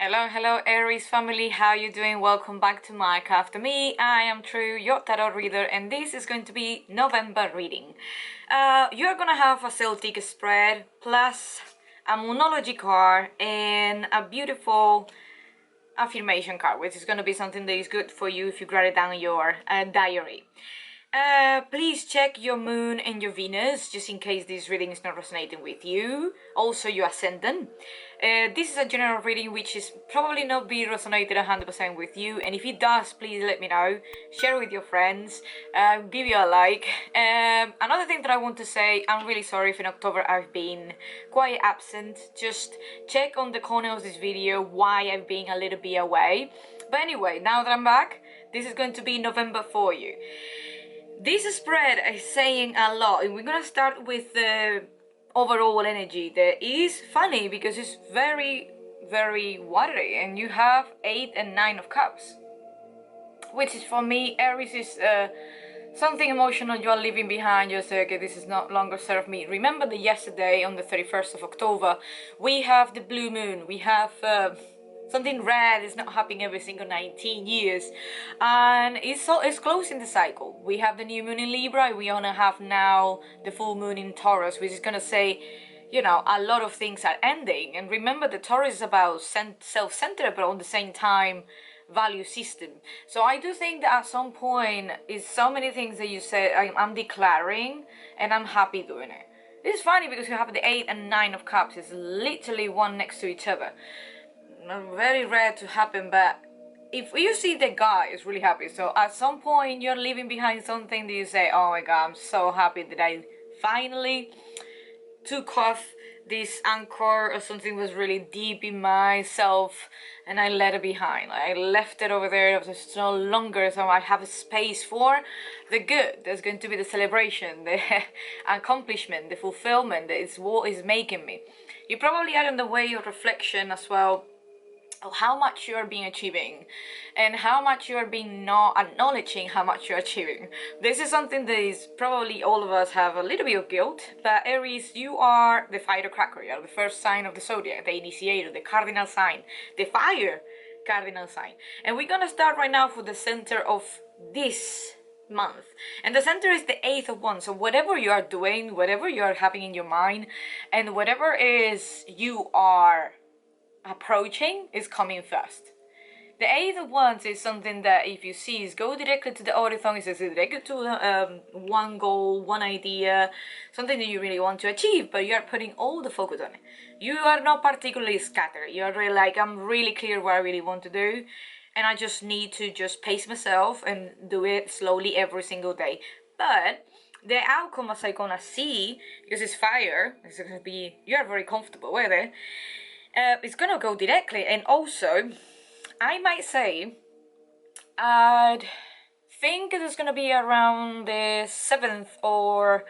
Hello Aries family, how you doing? Welcome back to my After Me. I am Tru, your tarot reader, and this is going to be November reading. You're gonna have a Celtic spread plus a Moonology card and a beautiful affirmation card, which is going to be something that is good for you if you write it down in your diary. Please check your moon and your Venus, just in case this reading is not resonating with you. Also your ascendant. This is a general reading which is probably not be resonated 100% with you, and if it does, please let me know. Share with your friends, give you a like. Another thing that I want to say, I'm really sorry if in October I've been quite absent. Just check on the corner of this video why I've been a little bit away. But anyway, now that I'm back, this is going to be November for you. This spread is saying a lot, and we're gonna start with the overall energy. That is funny because it's very, very watery, and you have 8 and 9 of cups, which is for me, Aries is something emotional you are leaving behind. You say, okay, this is no longer serve me. Remember that yesterday on the 31st of October, we have the blue moon, we have something rare is not happening every single 19 years, and it's closing the cycle. We have the new moon in Libra, we only have now the full moon in Taurus, which is gonna say, you know, a lot of things are ending. And remember, the Taurus is about self-centered, but at the same time value system. So I do think that at some point is so many things that you say I'm declaring, and I'm happy doing it. It's funny because you have the 8 and 9 of cups. It's literally one next to each other. Very rare to happen, but if you see the guy is really happy, so at some point you're leaving behind something that you say, oh my god, I'm so happy that I finally took off this anchor or something was really deep in myself and I let it behind. Like, I left it over there. It's no longer, so I have a space for the good. There's going to be the celebration, the accomplishment, the fulfillment. That is what is making me. You probably are in the way of reflection as well, of how much you are being achieving and how much you are being not acknowledging how much you're achieving. This is something that is probably all of us have a little bit of guilt, but Aries, you are the firecracker. You are the first sign of the zodiac, the initiator, the cardinal sign, the fire cardinal sign. And we're gonna start right now for the center of this month, and the center is the 8th of Wands. So whatever you are doing, whatever you are having in your mind, and whatever is you are approaching is coming first. The 8th of Wands is something that if you see is go directly to the horizon, it says directly to one goal, one idea, something that you really want to achieve, but you are putting all the focus on it. You are not particularly scattered. You are really like, I'm really clear what I really want to do, and I just need to just pace myself and do it slowly every single day. But the outcome, as I gonna see, because it's fire, it's gonna be, you are very comfortable with it. It's gonna go directly. And also I might say I think it is gonna be around the 7th, or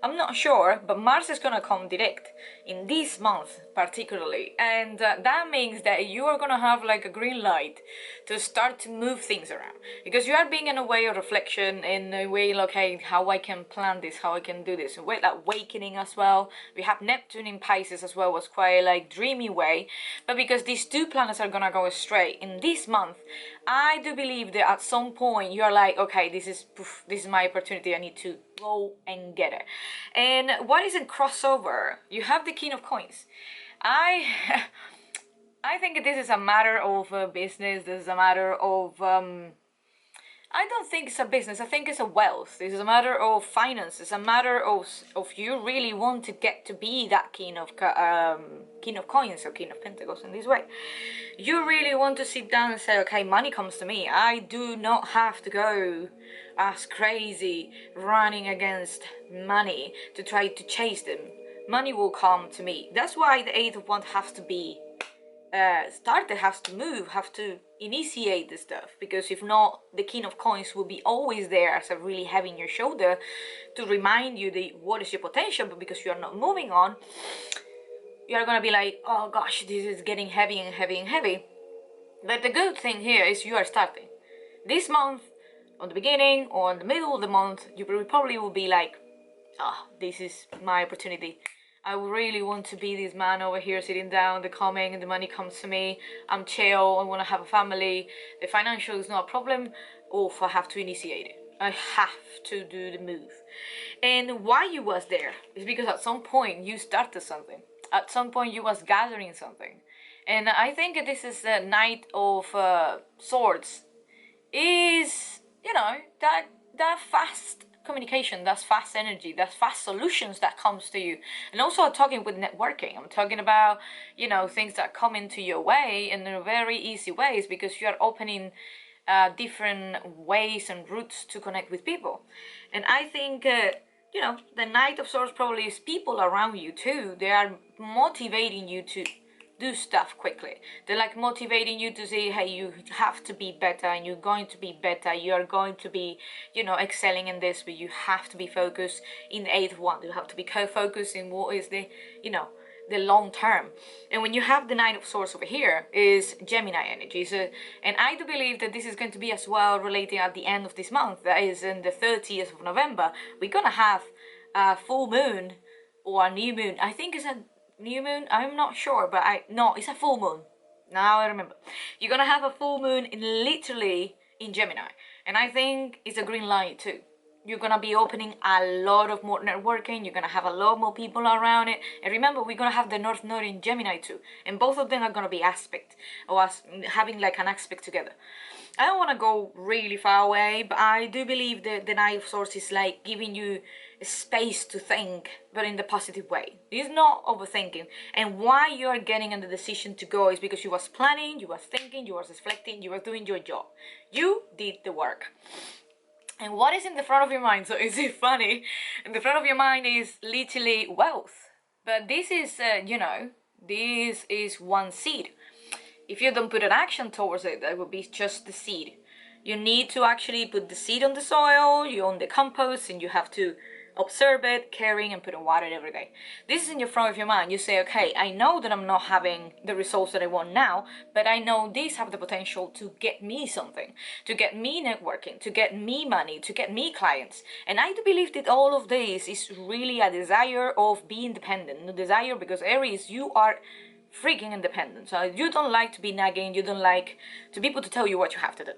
I'm not sure, but Mars is gonna come direct in this month particularly, and that means that you are gonna have like a green light to start to move things around, because you are being in a way of reflection, in a way like, okay, how I can plan this, how I can do this, like awakening as well. We have Neptune in Pisces as well, was quite like dreamy way, but because these two planets are gonna go straight in this month, I do believe that at some point you are like, okay, this is my opportunity, I need to go and get it. And what is in crossover? You have the King of Coins. I think this is a matter of business. This is a matter of I don't think it's a business. I think it's a wealth. This is a matter of finance. It's a matter of you really want to get to be that King of Coins or King of Pentacles in this way. You really want to sit down and say, okay, money comes to me. I do not have to go as crazy running against money to try to chase them. Money will come to me. That's why the 8th of Wands has to be started, has to move, have to initiate the stuff, because if not, the King of Coins will be always there as a really heavy in your shoulder to remind you that what is your potential, but because you are not moving on, you are gonna be like, oh gosh, this is getting heavy and heavy and heavy. But the good thing here is you are starting this month, on the beginning or in the middle of the month, you probably will be like, this is my opportunity. I really want to be this man over here sitting down, the coming, and the money comes to me. I'm chill, I want to have a family. The financial is not a problem. Oof, I have to initiate it. I have to do the move. And why you was there is because at some point you started something. At some point you was gathering something. And I think this is the Knight of Swords. Is, you know, that fast communication, that's fast energy, that's fast solutions that comes to you. And also I'm talking with networking. I'm talking about, you know, things that come into your way in a very easy ways because you are opening different ways and routes to connect with people. And I think you know, the Knight of Swords probably is people around you too. They are motivating you to do stuff quickly. They're like motivating you to say, hey, you have to be better and you're going to be better. You're going to be, you know, excelling in this, but you have to be focused in the eighth one. You have to be co-focused in what is the, you know, the long term. And when you have the Nine of Swords over here is Gemini energy. So, and I do believe that this is going to be as well relating at the end of this month. That is in the 30th of November. We're gonna have a full moon or a new moon. I think it's a new moon, I'm not sure, but no, it's a full moon. Now I remember. You're gonna have a full moon in literally in Gemini, and I think it's a green light too. You're gonna be opening a lot of more networking. You're gonna have a lot more people around it. And remember, we're gonna have the North Node in Gemini too, and both of them are gonna be aspect, or us having like an aspect together. I don't want to go really far away, but I do believe that the Knight of Swords is like giving you space to think, but in the positive way. It's not overthinking. And why you are getting in the decision to go is because you was planning, you was thinking, you was reflecting, you were doing your job. You did the work. And what is in the front of your mind? So is it funny? In the front of your mind is literally wealth. But this is, you know, this is one seed. If you don't put an action towards it, that would be just the seed. You need to actually put the seed on the soil, you own the compost, and you have to observe it, caring, and put in water every day. This is in your front of your mind. You say, okay, I know that I'm not having the results that I want now, but I know these have the potential to get me something, to get me networking, to get me money, to get me clients. And I do believe that all of this is really a desire of being independent. The desire, because Aries, you are freaking independent. So you don't like to be nagging, you don't like to people to tell you what you have to do.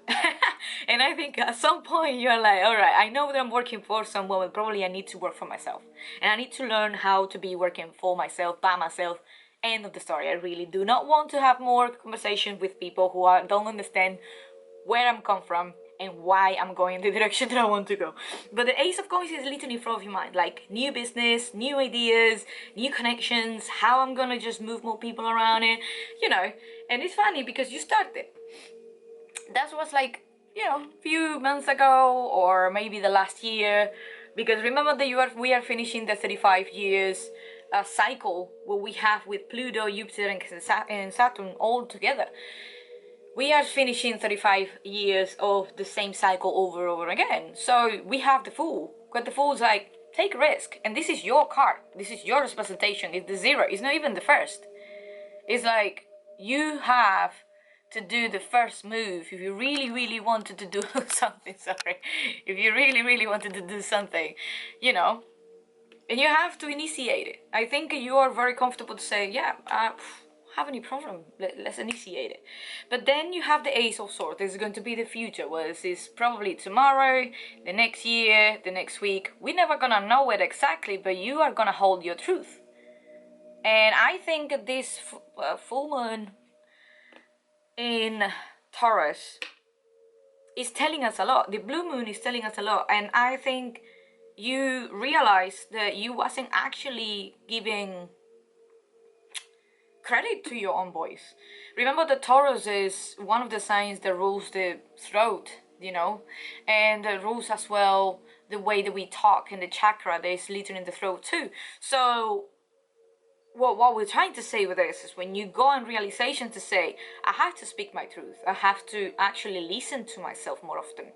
And I think at some point you're like, all right, I know that I'm working for someone, but probably I need to work for myself. And I need to learn how to be working for myself, by myself. End of the story. I really do not want to have more conversation with people who don't understand where I'm come from and why I'm going in the direction that I want to go. But the Ace of Coins is literally in front of your mind, like new business, new ideas, new connections, how I'm gonna just move more people around it, you know. And it's funny because you started. That was like, you know, a few months ago or maybe the last year. Because remember that we are finishing the 35 years cycle what we have with Pluto, Jupiter, and Saturn all together. We are finishing 35 years of the same cycle over and over again. So we have the Fool. But the Fool's like, take risk. And this is your card. This is your representation. It's the zero. It's not even the first. It's like, you have to do the first move if you really, really wanted to do something. Sorry. If you really, really wanted to do something, you know. And you have to initiate it. I think you are very comfortable to say, yeah, have any problem, let's initiate it. But then you have the Ace of Swords. This is going to be the future. Well, this is probably tomorrow, the next year, the next week. We're never gonna know it exactly, but you are gonna hold your truth. And I think this full moon in Taurus is telling us a lot. The blue moon is telling us a lot. And I think you realize that you wasn't actually giving credit to your own voice. Remember that Taurus is one of the signs that rules the throat, you know, and rules as well the way that we talk, and the chakra that is literally in the throat too. So what we're trying to say with this is when you go on realization to say, I have to speak my truth. I have to actually listen to myself more often.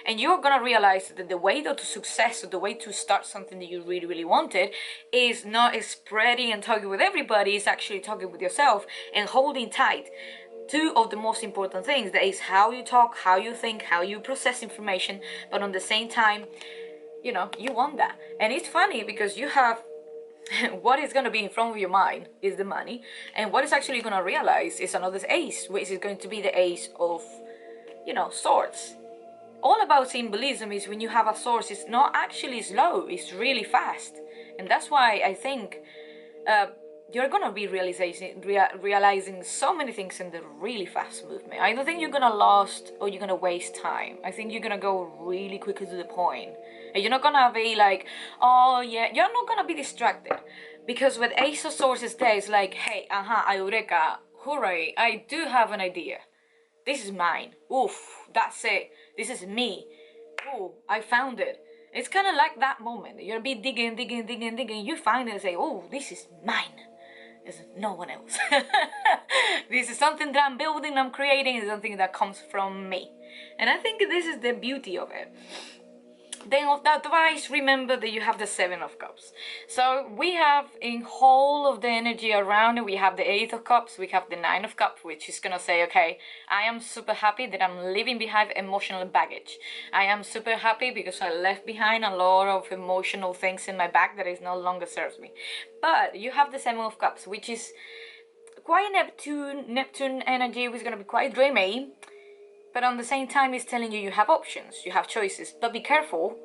And you're gonna realize that the way to success, or the way to start something that you really, really wanted, is not spreading and talking with everybody, it's actually talking with yourself and holding tight. Two of the most important things, that is how you talk, how you think, how you process information, but on the same time, you know, you want that. And it's funny because you have what is going to be in front of your mind is the money, and what is actually going to realize is another ace, which is going to be the ace of, swords. All about symbolism is when you have a source, it's not actually slow, it's really fast. And that's why I think you're gonna be realizing so many things in the really fast movement. I don't think you're gonna lost or you're gonna waste time. I think you're gonna go really quickly to the point. And you're not gonna be like, oh yeah, you're not gonna be distracted. Because with Ace of Swords is there, it's like, hey, eureka, hooray, I do have an idea. This is mine. Oof, that's it. This is me. Ooh, I found it. It's kind of like that moment. You'll be digging. You find it and say, oh, this is mine. There's no one else. This is something that I'm building, I'm creating. It's something that comes from me. And I think this is the beauty of it. Then of that advice, remember that you have the Seven of Cups. So we have in whole of the energy around it, we have the Eight of Cups, we have the Nine of Cups, which is gonna say, okay, I am super happy that I'm leaving behind emotional baggage. I am super happy because I left behind a lot of emotional things in my back that is no longer serves me. But you have the Seven of Cups, which is quite Neptune energy, which is gonna be quite dreamy. But on the same time, it's telling you have options, you have choices. But be careful.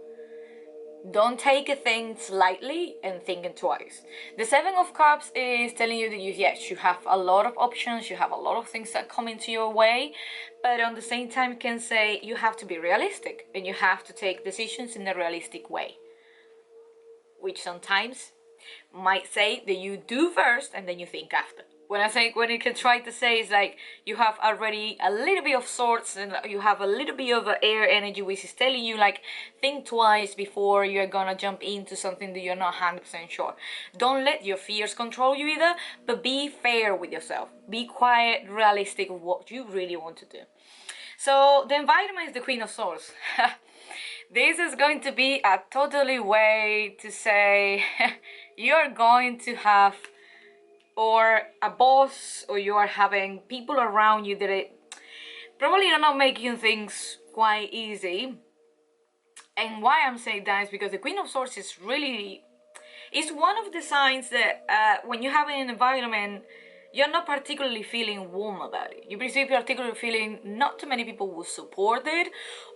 Don't take things lightly and thinking twice. The Seven of Cups is telling you that yes, you have a lot of options, you have a lot of things that come into your way. But on the same time, it can say you have to be realistic and you have to take decisions in a realistic way. Which sometimes might say that you do first and then you think after. When you can try to say is like you have already a little bit of swords and you have a little bit of air energy, which is telling you like think twice before you're gonna jump into something that you're not 100% sure. Don't let your fears control you either, but be fair with yourself. Be quiet, realistic of what you really want to do. So the environment is the Queen of Swords. This is going to be a totally way to say you're going to have or a boss or you are having people around you that probably are not making things quite easy. And why I'm saying that is because the Queen of Swords is one of the signs that when you have an environment you're not particularly feeling warm about it. You be particularly feeling not too many people will support it,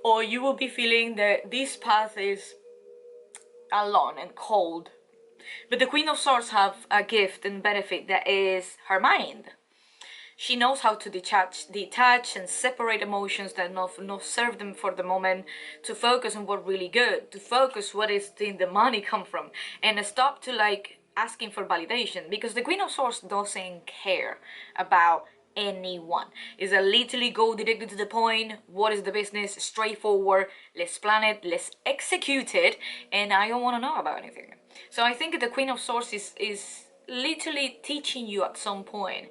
or you will be feeling that this path is alone and cold. But the Queen of Swords have a gift and benefit that is her mind. She knows how to detach and separate emotions that not serve them for the moment, to focus on what really good, to focus what is the money come from, and stop to like asking for validation, because the Queen of Swords doesn't care about anyone. It's a literally go directly to the point. What is the business? Straightforward. Let's plan it. Let's execute it. And I don't want to know about anything. So I think the Queen of Swords is literally teaching you at some point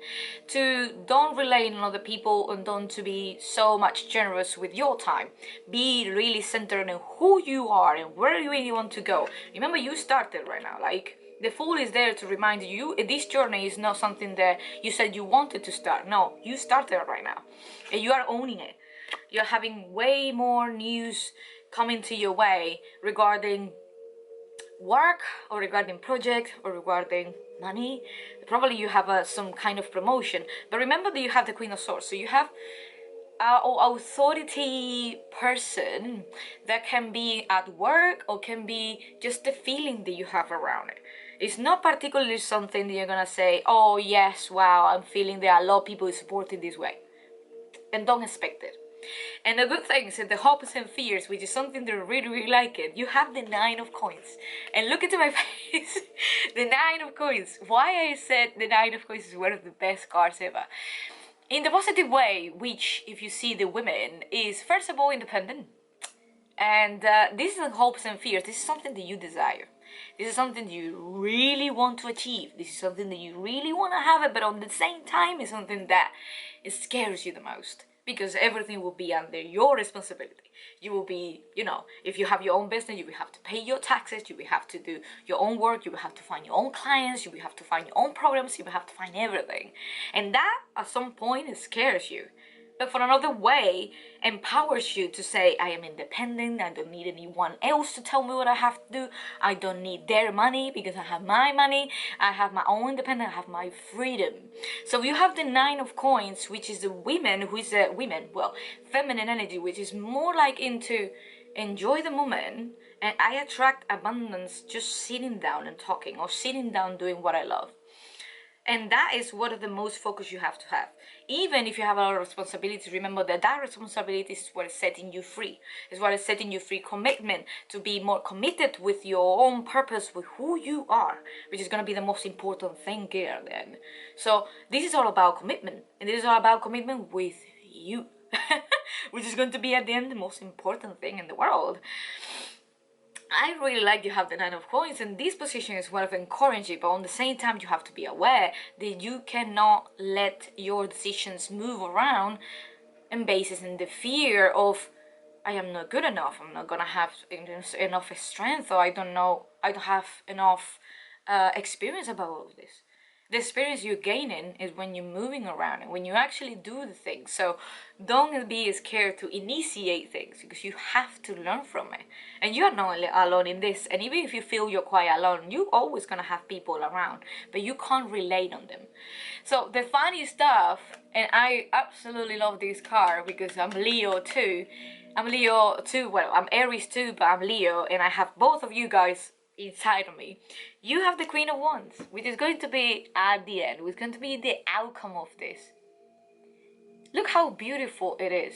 to don't rely on other people and don't to be so much generous with your time. Be really centered on who you are and where you really want to go. Remember, you started right now. Like, the Fool is there to remind you this journey is not something that you said you wanted to start. No, you started right now and you are owning it. You're having way more news coming to your way regarding work or regarding project or regarding money. Probably you have some kind of promotion, but remember that you have the Queen of Swords, so you have an authority person that can be at work or can be just the feeling that you have around it. It's not particularly something that you're gonna say, oh yes, wow, I'm feeling that a lot of people is supporting this way, and don't expect it. And the good thing is that the hopes and fears, which is something that I really like it, you have the Nine of Coins. And look into my face, the Nine of Coins. Why I said the Nine of Coins is one of the best cards ever. In the positive way, which if you see the women, is first of all independent. And this is the hopes and fears. This is something that you desire. This is something you really want to achieve. This is something that you really want to have it, but on the same time, it's something that it scares you the most. Because everything will be under your responsibility. You will be, if you have your own business, you will have to pay your taxes, you will have to do your own work, you will have to find your own clients, you will have to find your own programs, you will have to find everything. And that, at some point, it scares you. but for another way empowers you to say, I am independent, I don't need anyone else to tell me what I have to do, I don't need their money because I have my money, I have my own independence, I have my freedom. So you have the Nine of Coins, which is the women, who is a feminine energy, which is more like into enjoy the moment, and I attract abundance just sitting down and talking, or sitting down doing what I love. And that is one of the most focus you have to have. Even if you have a lot of responsibility, remember that that responsibility is what is setting you free. It's what is setting you free. Commitment, to be more committed with your own purpose, with who you are, which is going to be the most important thing here then. So this is all about commitment. And this is all about commitment with you. Which is going to be at the end the most important thing in the world. I really like you have the Nine of Coins, and this position is one of encouraging, but on the same time you have to be aware that you cannot let your decisions move around and basis in the fear of, I am not good enough, I'm not gonna have enough strength, or I don't have enough experience about all of this. The experience you're gaining is when you're moving around and when you actually do the things. So don't be scared to initiate things, because you have to learn from it. And you're not alone in this. And even if you feel you're quite alone, you're always going to have people around, but you can't relate on them. So the funny stuff, and I absolutely love this card because I'm Leo too. I'm Aries too, but I'm Leo, and I have both of you guys inside of me. You have the Queen of Wands, which is going to be at the end, which is going to be the outcome of this. Look how beautiful it is.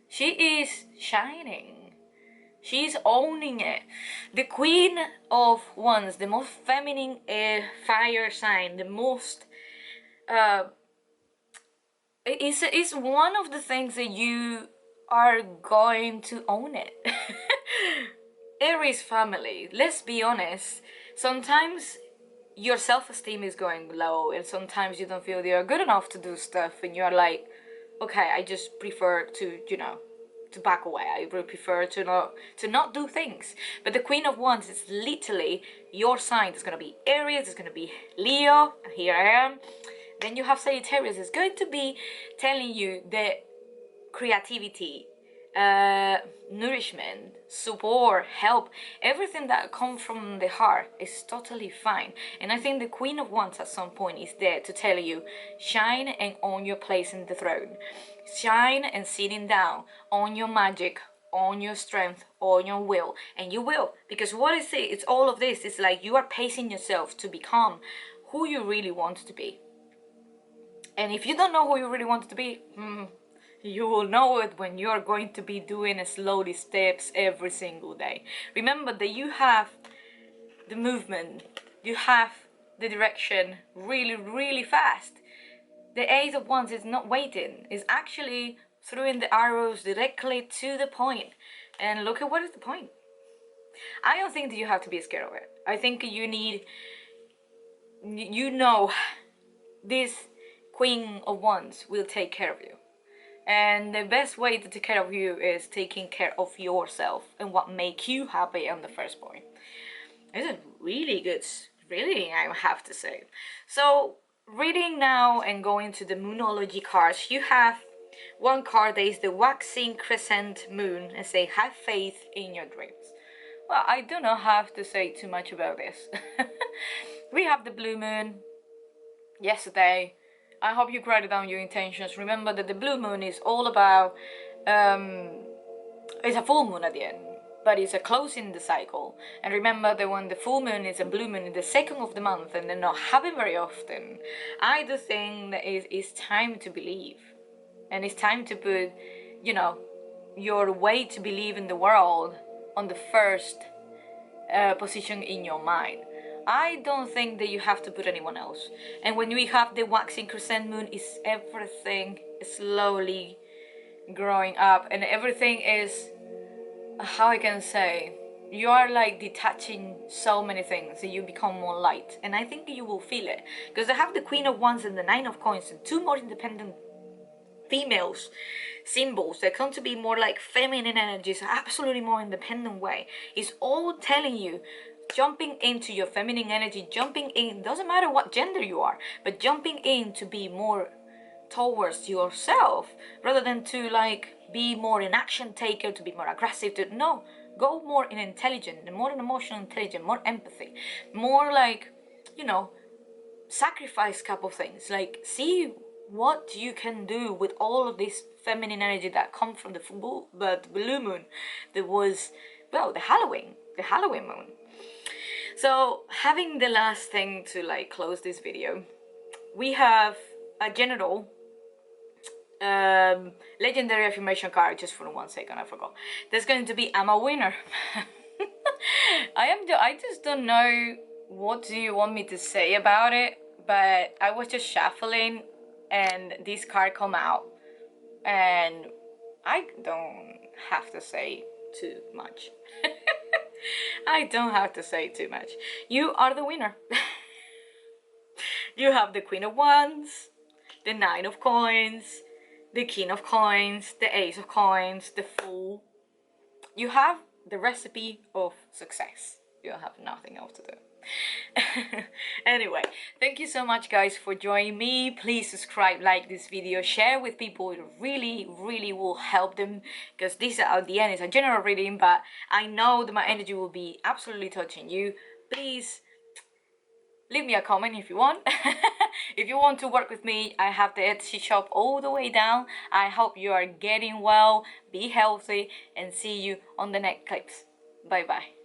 She is shining. She's owning it. The Queen of Wands, the most feminine fire sign, the most it's one of the things that you are going to own it. Aries family, let's be honest, sometimes your self-esteem is going low, and sometimes you don't feel you're good enough to do stuff, and you're like, okay, I just prefer to, to back away. I would prefer to not do things. But the Queen of Wands is literally your sign. It's going to be Aries, it's going to be Leo, and here I am. Then you have Sagittarius. It's going to be telling you that creativity, nourishment, support, help, everything that comes from the heart is totally fine. And I think the Queen of Wands at some point is there to tell you, shine and own your place in the throne. Shine and sitting down, own your magic, own your strength, own your will. And you will, because what is it? It's all of this. It's like you are pacing yourself to become who you really want to be. And if you don't know who you really want to be, you will know it when you're going to be doing slowly steps every single day. Remember that you have the movement, you have the direction really, really fast. The Ace of Wands is not waiting, it's actually throwing the arrows directly to the point. And look at what is the point. I don't think that you have to be scared of it. I think you need, this Queen of Wands will take care of you. And the best way to take care of you is taking care of yourself and what makes you happy in the first point. It's a really good reading, I have to say. So, reading now and going to the Moonology cards, you have one card that is the Waxing Crescent Moon, and say, have faith in your dreams. Well, I do not have to say too much about this. We have the Blue Moon yesterday. I hope you write down your intentions. Remember that the blue moon is all about, it's a full moon at the end, but it's a closing the cycle. And remember that when the full moon is a blue moon in the second of the month, and they're not happen very often, I do think that it's time to believe. And it's time to put, your way to believe in the world on the first position in your mind. I don't think that you have to put anyone else. And when we have the Waxing Crescent Moon, is everything slowly growing up, and everything is, how I can say, you are like detaching so many things, and you become more light. And I think you will feel it, because I have the Queen of Wands and the Nine of Coins, and two more independent females symbols that come to be more like feminine energies, absolutely more independent way. It's all telling you, jumping into your feminine energy, jumping in, doesn't matter what gender you are, but jumping in to be more towards yourself, rather than to like be more an action taker, to be more aggressive, to no, go more in intelligent, more in emotional intelligence, more empathy, more like, you know, sacrifice couple things, like see what you can do with all of this feminine energy that come from the blue moon that was, well, the Halloween moon. So having the last thing to like close this video, we have a general legendary affirmation card. Just for 1 second, I forgot. There's going to be, I'm a winner. I just don't know what do you want me to say about it, but I was just shuffling and this card come out, and I don't have to say too much. I don't have to say too much. You are the winner. You have the Queen of Wands, the Nine of Coins, the King of Coins, the Ace of Coins, the Fool. You have the recipe of success. You have nothing else to do. Anyway, thank you so much guys for joining me. Please subscribe, like this video, share with people. It really will help them, because this at the end is a general reading, but I know that my energy will be absolutely touching you. Please leave me a comment if you want. If you want to work with me, I have the Etsy shop all the way down. I hope you are getting well, be healthy, and see you on the next clips. Bye bye.